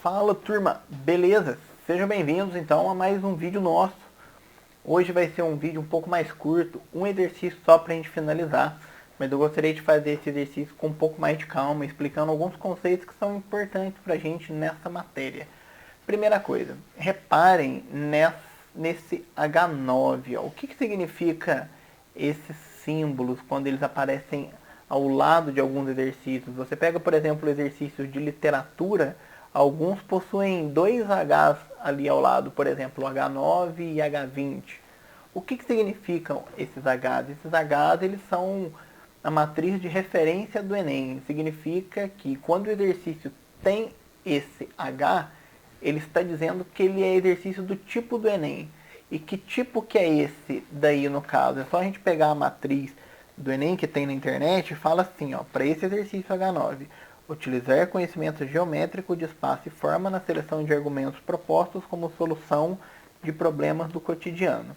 Fala turma, beleza? Sejam bem-vindos então a mais um vídeo nosso. Hoje vai ser um vídeo um pouco mais curto, um exercício só para a gente finalizar, mas eu gostaria de fazer esse exercício com um pouco mais de calma, explicando alguns conceitos que são importantes para a gente nessa matéria. Primeira coisa, reparem nesse H9, ó. O que significa esses símbolos quando eles aparecem ao lado de alguns exercícios? Você pega, por exemplo, exercícios de literatura, alguns possuem dois Hs ali ao lado, por exemplo, H9 e H20. O que significam esses Hs? Esses Hs eles são a matriz de referência do Enem. Significa que quando o exercício tem esse H, ele está dizendo que ele é exercício do tipo do Enem. E que tipo que é esse daí no caso? É só a gente pegar a matriz do Enem que tem na internet e fala assim, ó, para esse exercício H9, utilizar conhecimento geométrico de espaço e forma na seleção de argumentos propostos como solução de problemas do cotidiano.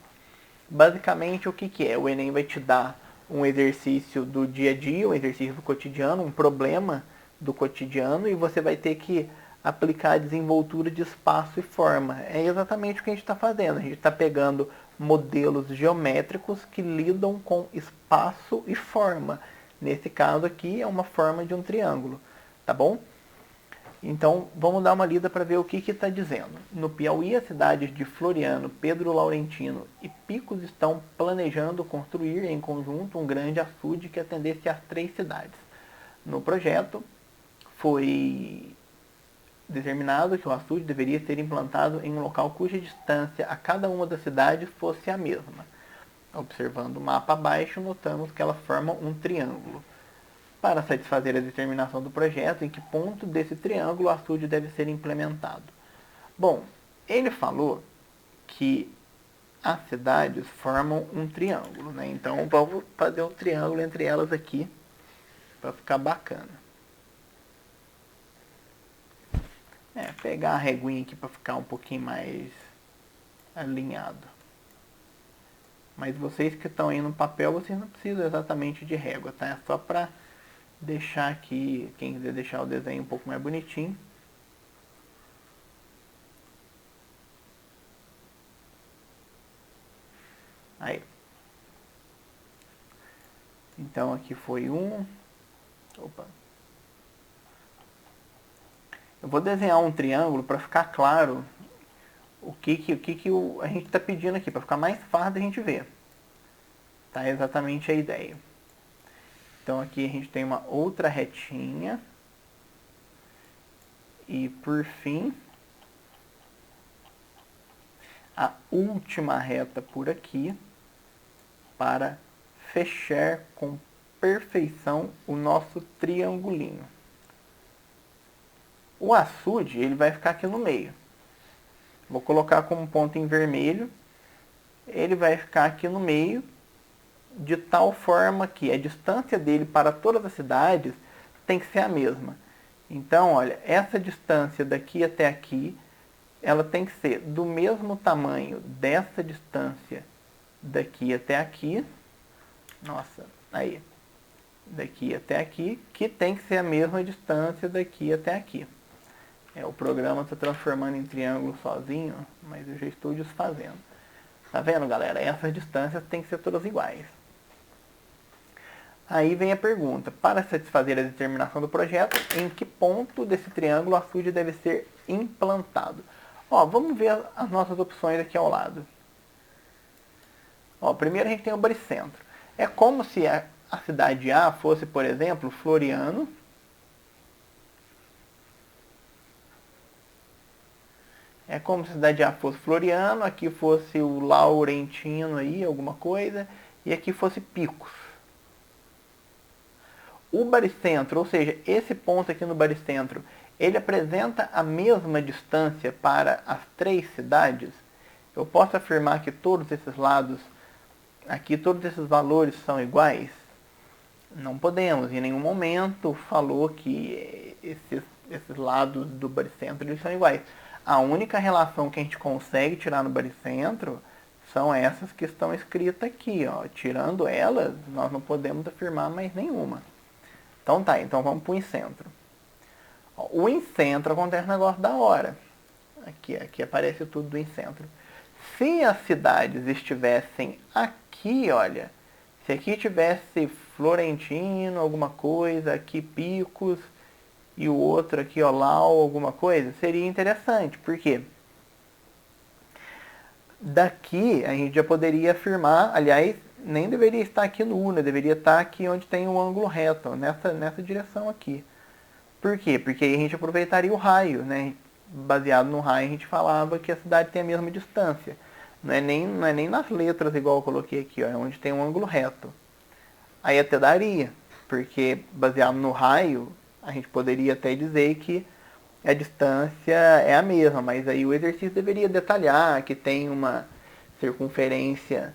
Basicamente, o que é? O Enem vai te dar um exercício do dia a dia, um exercício do cotidiano, um problema do cotidiano, e você vai ter que aplicar a desenvoltura de espaço e forma. É exatamente o que a gente está fazendo. A gente está pegando modelos geométricos que lidam com espaço e forma. Nesse caso aqui é uma forma de um triângulo, tá bom? Então, vamos dar uma lida para ver o que está dizendo. No Piauí, as cidades de Floriano, Pedro Laurentino e Picos estão planejando construir em conjunto um grande açude que atendesse às três cidades. No projeto, foi determinado que o açude deveria ser implantado em um local cuja distância a cada uma das cidades fosse a mesma. Observando o mapa abaixo, notamos que elas formam um triângulo. Para satisfazer a determinação do projeto, em que ponto desse triângulo o açude deve ser implementado? Bom, ele falou que as cidades formam um triângulo, né? Então vamos fazer um triângulo entre elas aqui para ficar bacana. Pegar a reguinha aqui para ficar um pouquinho mais alinhado. Mas vocês que estão aí no papel, vocês não precisam exatamente de régua, tá? É só para deixar aqui, quem quiser deixar o desenho um pouco mais bonitinho. Aí. Então aqui foi um. Opa. Eu vou desenhar um triângulo para ficar claro o que a gente está pedindo aqui, para ficar mais fácil da gente ver. Tá exatamente a ideia. Então aqui a gente tem uma outra retinha. E por fim, a última reta por aqui, para fechar com perfeição o nosso triangulinho. O açude, ele vai ficar aqui no meio. Vou colocar como ponto em vermelho. Ele vai ficar aqui no meio, de tal forma que a distância dele para todas as cidades tem que ser a mesma. Então, olha, essa distância daqui até aqui, ela tem que ser do mesmo tamanho dessa distância daqui até aqui. Nossa, aí. Daqui até aqui, que tem que ser a mesma distância daqui até aqui. O programa está transformando em triângulo sozinho, mas eu já estou desfazendo. Tá vendo, galera? Essas distâncias têm que ser todas iguais. Aí vem a pergunta, para satisfazer a determinação do projeto, em que ponto desse triângulo o açude deve ser implantado? Ó, vamos ver as nossas opções aqui ao lado. Ó, primeiro a gente tem o baricentro. É como se a cidade A fosse, por exemplo, Floriano. É como se a cidade A fosse Floriano, aqui fosse o Laurentino aí, alguma coisa, e aqui fosse Picos. O baricentro, ou seja, esse ponto aqui no baricentro, ele apresenta a mesma distância para as três cidades? Eu posso afirmar que todos esses lados, aqui todos esses valores são iguais? Não podemos, em nenhum momento falou que esses lados do baricentro eles são iguais. A única relação que a gente consegue tirar no baricentro são essas que estão escritas aqui, ó. Tirando elas, nós não podemos afirmar mais nenhuma. Então tá, então vamos para o incentro. O incentro acontece um negócio da hora. Aqui aparece tudo do incentro. Se as cidades estivessem aqui, olha, se aqui tivesse Florentino, alguma coisa, aqui Picos e o outro aqui Olau, alguma coisa, seria interessante. Por quê? Daqui a gente já poderia afirmar, aliás, nem deveria estar aqui no Una, deveria estar aqui onde tem o ângulo reto, nessa direção aqui. Por quê? Porque aí a gente aproveitaria o raio, né? Baseado no raio a gente falava que a cidade tem a mesma distância. Não é nem nas letras igual eu coloquei aqui, ó, é onde tem um ângulo reto. Aí até daria, porque baseado no raio, a gente poderia até dizer que a distância é a mesma, mas aí o exercício deveria detalhar que tem uma circunferência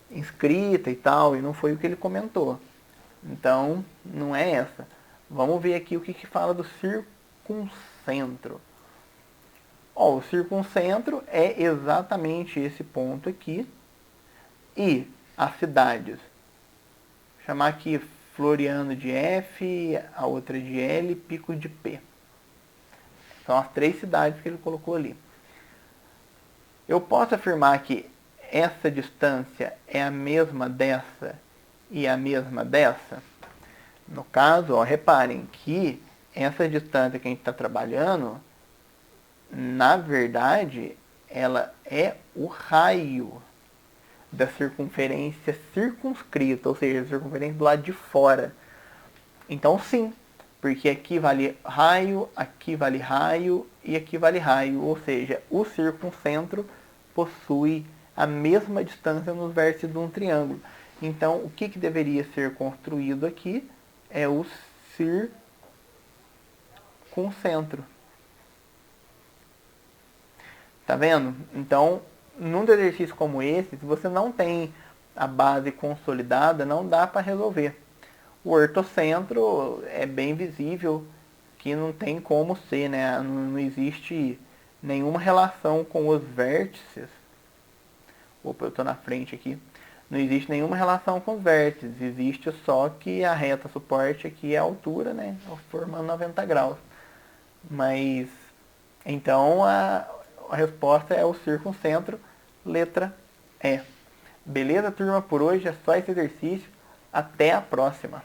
inscrita e tal, e não foi o que ele comentou. Então, não é essa. Vamos ver aqui o que fala do circuncentro. Ó, o circuncentro é exatamente esse ponto aqui. E as cidades. Vou chamar aqui Floriano de F, a outra de L, Pico de P. São as 3 cidades que ele colocou ali. Eu posso afirmar que essa distância é a mesma dessa e a mesma dessa? No caso, ó, reparem que essa distância que a gente está trabalhando, na verdade, ela é o raio da circunferência circunscrita, ou seja, a circunferência do lado de fora. Então sim, porque aqui vale raio e aqui vale raio, ou seja, o circuncentro possui a mesma distância nos vértices de um triângulo. Então, o que deveria ser construído aqui é o circuncentro. Tá vendo? Então, num exercício como esse, se você não tem a base consolidada, não dá para resolver. O ortocentro é bem visível que não tem como ser, né? Não existe nenhuma relação com os vértices. Opa, eu estou na frente aqui. Não existe nenhuma relação com os vértices. Existe só que a reta suporte aqui é a altura, né? Formando 90 graus. Mas, então, a resposta é o circuncentro, letra E. Beleza, turma? Por hoje é só esse exercício. Até a próxima!